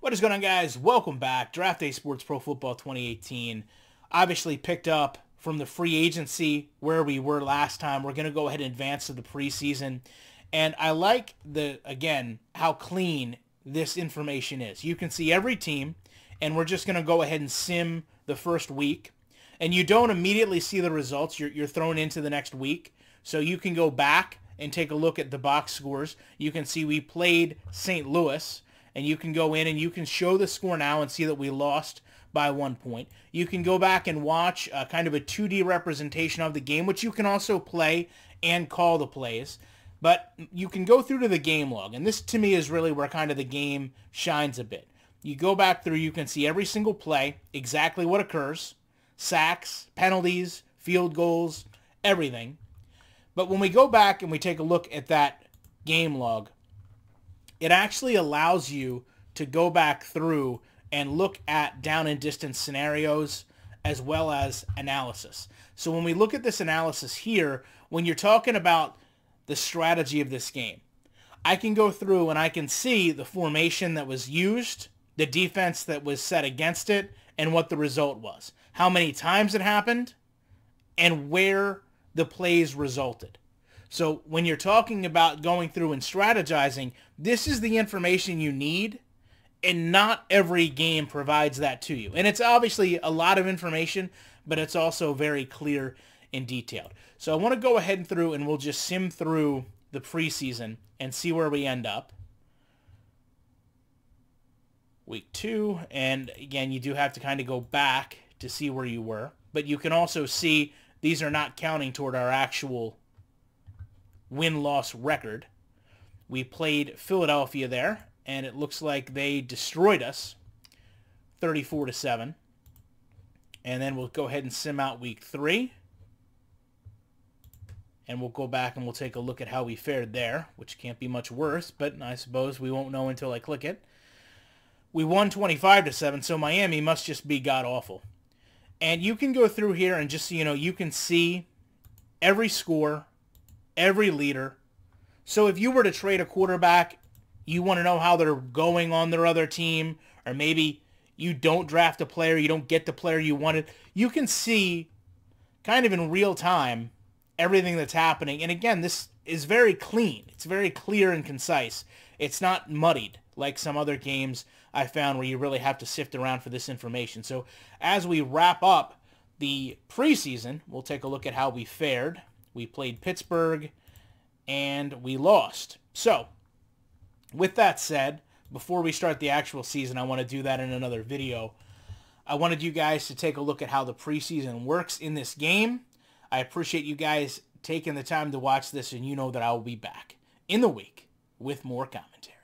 What is going on, guys? Welcome back. Draft Day Sports Pro Football 2018. Obviously picked up from the free agency where we were last time. We're going to go ahead and advance to the preseason. And I like, again, how clean this information is. You can see every team, and we're just going to go ahead and sim the first week. And you don't immediately see the results. You're thrown into the next week. So you can go back and take a look at the box scores. You can see we played St. Louis. And you can go in and you can show the score now and see that we lost by 1 point. You can go back and watch kind of a 2D representation of the game, which you can also play and call the plays. But you can go through to the game log. And this, to me, is really where kind of the game shines a bit. You go back through, you can see every single play, exactly what occurs, sacks, penalties, field goals, everything. But when we go back and we take a look at that game log, it actually allows you to go back through and look at down and distance scenarios as well as analysis. So when we look at this analysis here, when you're talking about the strategy of this game, I can go through and I can see the formation that was used, the defense that was set against it, and what the result was. How many times it happened, and where the plays resulted. So when you're talking about going through and strategizing, this is the information you need, and not every game provides that to you. And it's obviously a lot of information, but it's also very clear and detailed. So I want to go ahead and through, and we'll just sim through the preseason and see where we end up. Week 2, and again, you do have to kind of go back to see where you were. But you can also see these are not counting toward our actual win-loss record. We played Philadelphia there, and it looks like they destroyed us 34-7. And then we'll go ahead and sim out week 3. And we'll go back and we'll take a look at how we fared there, which can't be much worse, but I suppose we won't know until I click it. We won 25-7, so Miami must just be god-awful. And you can go through here and just, you can see every score, every leader. So if you were to trade a quarterback, you want to know how they're going on their other team, or maybe you don't draft a player, you don't get the player you wanted, you can see kind of in real time everything that's happening. And again, this is very clean. It's very clear and concise. It's not muddied like some other games I found where you really have to sift around for this information. So as we wrap up the preseason, we'll take a look at how we fared. We played Pittsburgh, and we lost. So, with that said, before we start the actual season, I want to do that in another video. I wanted you guys to take a look at how the preseason works in this game. I appreciate you guys taking the time to watch this, and you know that I will be back in the week with more commentary.